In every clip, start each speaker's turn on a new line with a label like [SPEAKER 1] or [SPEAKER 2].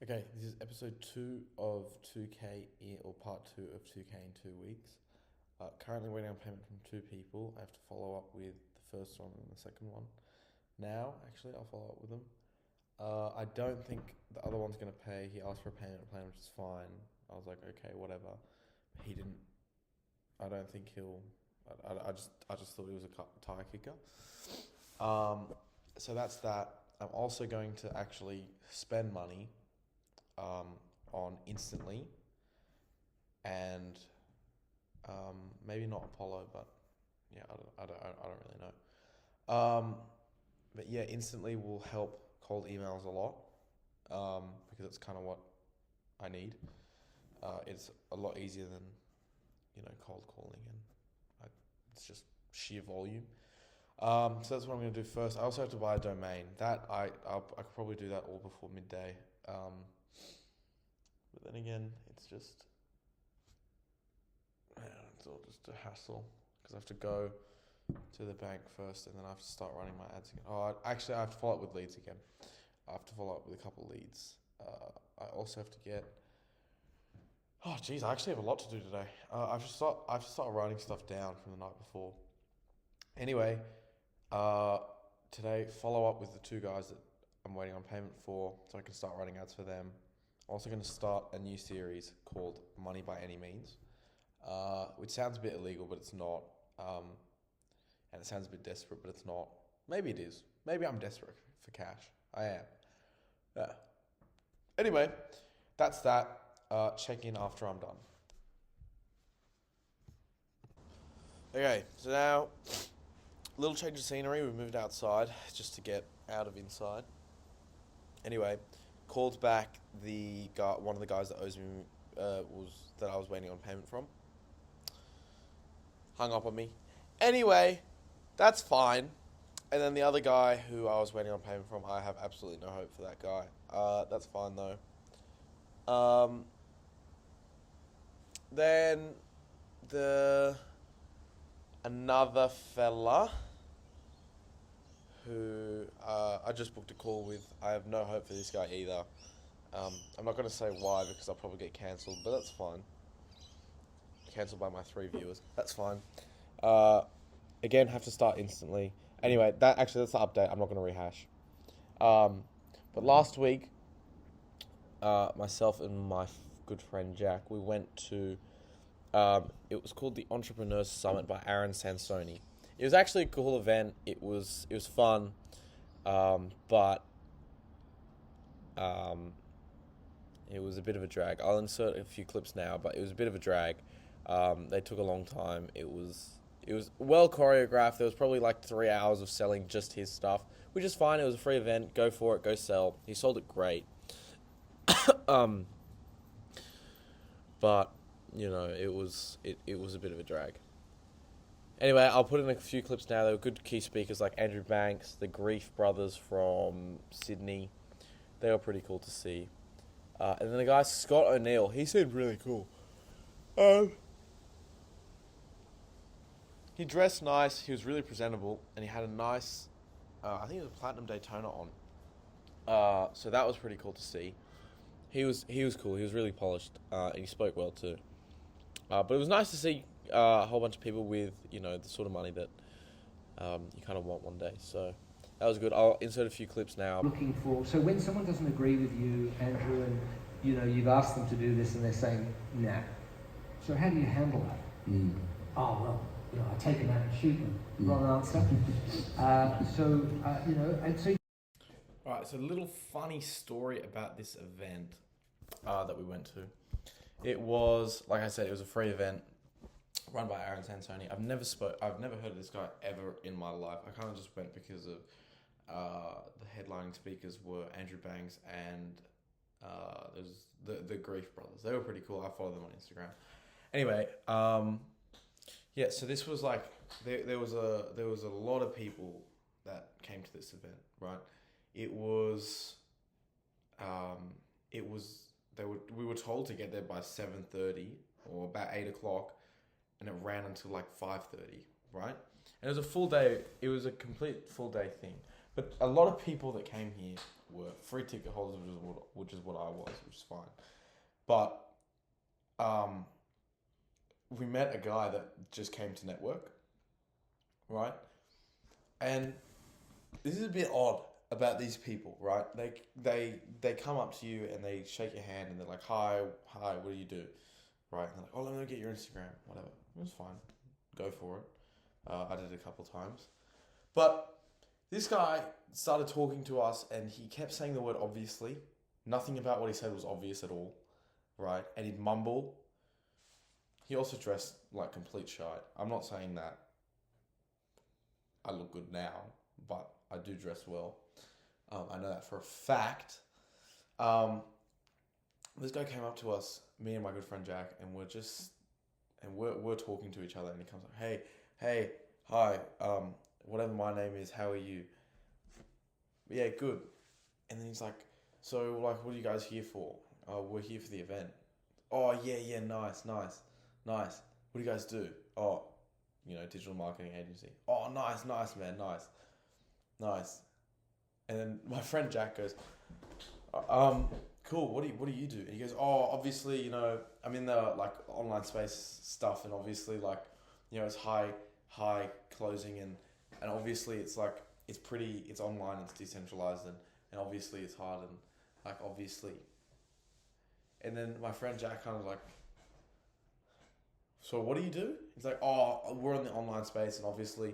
[SPEAKER 1] Okay, this is episode 2 of 2K or part 2 of 2K in 2 weeks. Currently waiting on payment from two people. I have to follow up with the first one and the second one. Now, actually, I'll follow up with them. I don't think the other one's going to pay. He asked for a payment plan, which is fine. I was like, okay, whatever. He didn't. I don't think he'll. I just thought he was a tire kicker. Um, so that's that. I'm also going to actually spend money on instantly and maybe not Apollo, but yeah, I don't really know. But yeah, instantly will help cold emails a lot because it's kind of what I need. It's a lot easier than cold calling, and it's just sheer volume. So that's what I'm going to do first. I also have to buy a domain. That I could probably do that all before midday. But then again, it's all just a hassle because I have to go to the bank first, and then I have to start running my ads again. Actually, I have to follow up with leads again. I have to follow up with a couple of leads. I also have to get. Oh, geez, I actually have a lot to do today. I have to start writing stuff down from the night before. Anyway, today follow up with the two guys that I'm waiting on payment for, so I can start writing ads for them. I'm also going to start a new series called Money by Any Means, which sounds a bit illegal, but it's not. And it sounds a bit desperate, but it's not. Maybe it is. Maybe I'm desperate for cash. I am. Yeah. Anyway, that's that. Check in after I'm done. Okay, so now, little change of scenery. We moved outside just to get out of inside. Anyway, called back one of the guys that owes me that I was waiting on payment from. Hung up on me. Anyway, that's fine. And then the other guy who I was waiting on payment from, I have absolutely no hope for that guy. That's fine though. Then another fella who I just booked a call with. I have no hope for this guy either. I'm not going to say why because I'll probably get cancelled, but that's fine. Cancelled by my 3 viewers. That's fine. Again, have to start instantly. Anyway, that's the update. I'm not going to rehash. But last week, myself and my good friend Jack, we went to. It was called the Entrepreneurs Summit by Aaron Sansoni. It was actually a cool event. It was fun, but it was a bit of a drag. I'll insert a few clips now, but it was a bit of a drag. They took a long time. It was well choreographed. There was probably like 3 hours of selling just his stuff, which is fine. It was a free event. Go for it. Go sell. He sold it great. But it was a bit of a drag. Anyway, I'll put in a few clips now. There were good key speakers like Andrew Banks, the Grief brothers from Sydney. They were pretty cool to see. And then the guy Scott O'Neill, he seemed really cool. He dressed nice. He was really presentable, and he had a nice, I think it was a platinum Daytona on. So that was pretty cool to see. He was cool. He was really polished, and he spoke well too. But it was nice to see a whole bunch of people with the sort of money that you kind of want one day. So that was good. I'll insert a few clips now.
[SPEAKER 2] Looking for. So when someone doesn't agree with you, Andrew, and you've asked them to do this, and they're saying nah. So how do you handle that? Oh well, I take them out and shoot them. Wrong answer. And so.
[SPEAKER 1] All right, so a little funny story about this event that we went to. It was, like I said, it was a free event run by Aaron Sansoni. I've never heard of this guy ever in my life. I kind of just went because of the headlining speakers were Andrew Banks and there's the Grief brothers. They were pretty cool. I follow them on Instagram. Anyway, yeah. So this was like there was a lot of people that came to this event, right? We were told to get there by 7:30 or about 8 o'clock, and it ran until like 5:30, right? And it was a full day. It was a complete full day thing. But a lot of people that came here were free ticket holders, which is what I was, which is fine. But we met a guy that just came to network, right? And this is a bit odd about these people, right? They come up to you and they shake your hand and they're like, hi, what do you do? Right? And they're like, oh, let me get your Instagram, whatever. It was fine. Go for it. I did it a couple of times. But this guy started talking to us and he kept saying the word obviously. Nothing about what he said was obvious at all, right? And he'd mumble. He also dressed like complete shite. I'm not saying that I look good now, but I do dress well. I know that for a fact. This guy came up to us, me and my good friend Jack, and we're talking to each other, and he comes like, hey, hi, whatever my name is, how are you? Yeah, good. And then he's like, so like, what are you guys here for? Oh, we're here for the event. Oh yeah, nice. What do you guys do? Oh, digital marketing agency. Oh, nice, man, nice. And then my friend Jack goes, cool. What do you do? And he goes, oh, obviously, I'm in the like online space stuff, and obviously like, it's high closing, and obviously it's like it's online, it's decentralized, and obviously it's hard, and like obviously. And then my friend Jack kind of like, so what do you do? He's like, oh, we're in the online space, and obviously,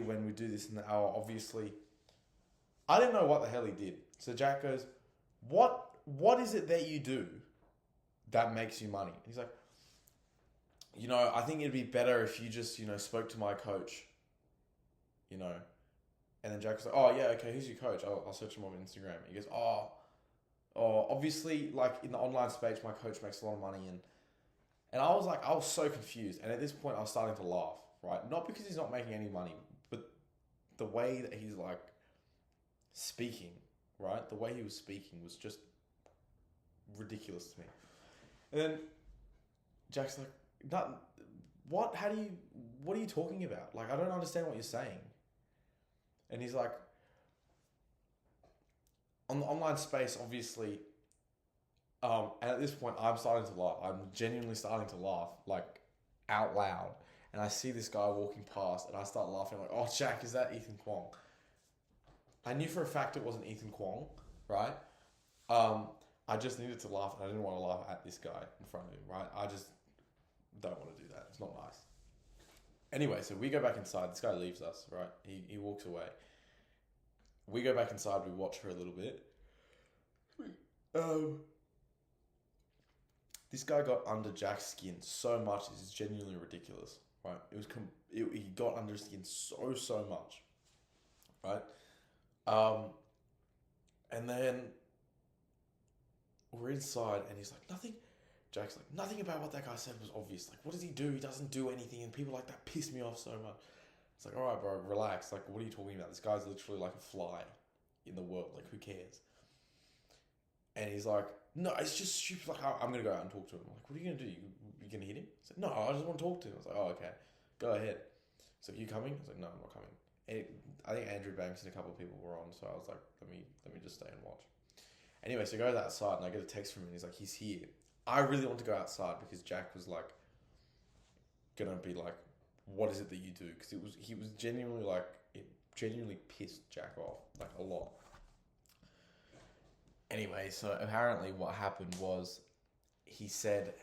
[SPEAKER 1] when we do this in the hour, obviously, I didn't know what the hell he did. So Jack goes, what is it that you do that makes you money? He's like, I think it'd be better if you just, spoke to my coach, And then Jack was like, oh yeah, okay, who's your coach? I'll search him on Instagram. He goes, oh, obviously, like in the online space, my coach makes a lot of money, and I was so confused. And at this point, I was starting to laugh, right? Not because he's not making any money, but the way that he's like speaking, right? The way he was speaking was just ridiculous to me. And then Jack's like, what are you talking about? Like, I don't understand what you're saying. And he's like, on the online space, obviously, and at this point, I'm starting to laugh. I'm genuinely starting to laugh, like, out loud. And I see this guy walking past, and I start laughing. I'm like, oh, Jack, is that Ethan Kwong? I knew for a fact it wasn't Ethan Kwong, right? I just needed to laugh, and I didn't want to laugh at this guy in front of him, right? I just don't want to do that. It's not nice. Anyway, so we go back inside. This guy leaves us, right? He walks away. We go back inside. We watch for a little bit. This guy got under Jack's skin so much. This is genuinely ridiculous, right? He got under his skin so much, right? And then we're inside, and he's like, nothing. Jack's like, nothing about what that guy said was obvious. Like, what does he do? He doesn't do anything, and people like that piss me off so much. It's like, all right, bro, relax. Like, what are you talking about? This guy's literally like a fly in the world. Like, who cares? And he's like, no, it's just stupid. Like, I'm going to go out and talk to him. I'm like, what are you going to do? You going to hit him? He's like, no, I just want to talk to him. I was like, oh, okay. Go ahead. He's like, you coming? I was like, no, I'm not coming. And I think Andrew Banks and a couple of people were on, so I was like, let me just stay and watch. Anyway, so I go outside, and I get a text from him, and he's like, he's here. I really want to go outside because Jack was like, gonna be like, what is it that you do? Because he was genuinely like, it genuinely pissed Jack off, like a lot. Anyway, so apparently what happened was he said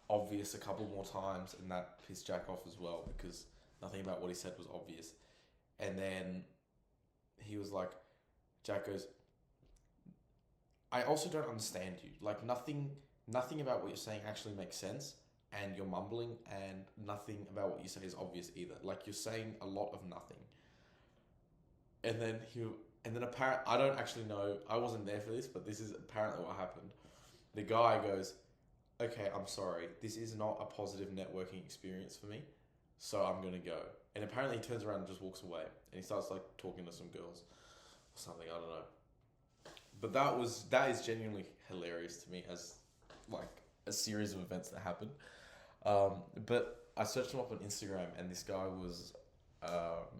[SPEAKER 1] obvious a couple more times, and that pissed Jack off as well because nothing about what he said was obvious. And then he was like, Jack goes, I also don't understand you. Like, nothing about what you're saying actually makes sense, and you're mumbling, and nothing about what you say is obvious either. Like, you're saying a lot of nothing. And then apparently, I don't actually know, I wasn't there for this, but this is apparently what happened. The guy goes, okay, I'm sorry, this is not a positive networking experience for me, so I'm going to go. And apparently he turns around and just walks away, and he starts like talking to some girls or something, I don't know. But that is genuinely hilarious to me as like a series of events that happened. But I searched him up on Instagram, and this guy was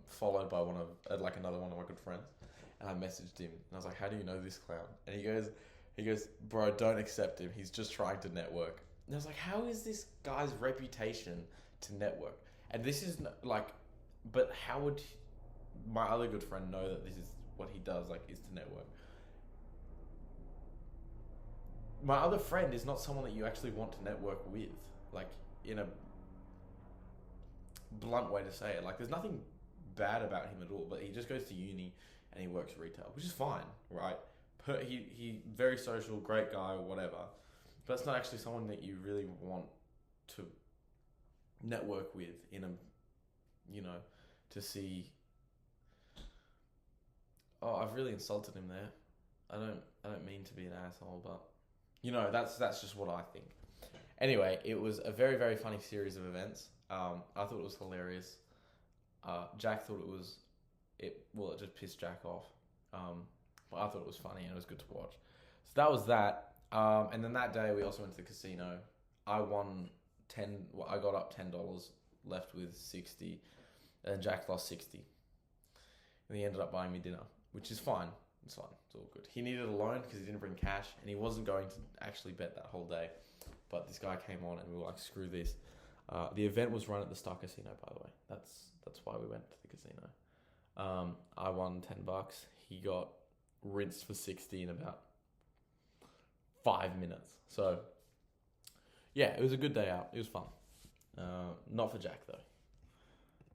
[SPEAKER 1] followed by another one of my good friends, And I messaged him and I was like, "How do you know this clown?" And he goes, "Bro, don't accept him. He's just trying to network." And I was like, "How is this guy's reputation to network?" And this is like, but how would my other good friend know that this is what he does? Like, is to network. My other friend is not someone that you actually want to network with. Like, in a blunt way to say it. Like, there's nothing bad about him at all, but he just goes to uni and he works retail, which is fine, right? He very social, great guy, or whatever. But it's not actually someone that you really want to network with in a, you know, to see. Oh, I've really insulted him there. I don't mean to be an asshole, but you know, that's just what I think. Anyway, it was a very, very funny series of events. I thought it was hilarious. Jack thought it just pissed Jack off. But I thought it was funny and it was good to watch. So that was that. And then that day we also went to the casino. I won I got up $10, left with 60, and then Jack lost 60. And he ended up buying me dinner, which is fine. It's fine. It's all good. He needed a loan because he didn't bring cash, and he wasn't going to actually bet that whole day. But this guy came on, and we were like, "Screw this." The event was run at the Star Casino, by the way. That's why we went to the casino. I won $10. He got rinsed for 60 in about 5 minutes. So, yeah, it was a good day out. It was fun. Not for Jack, though.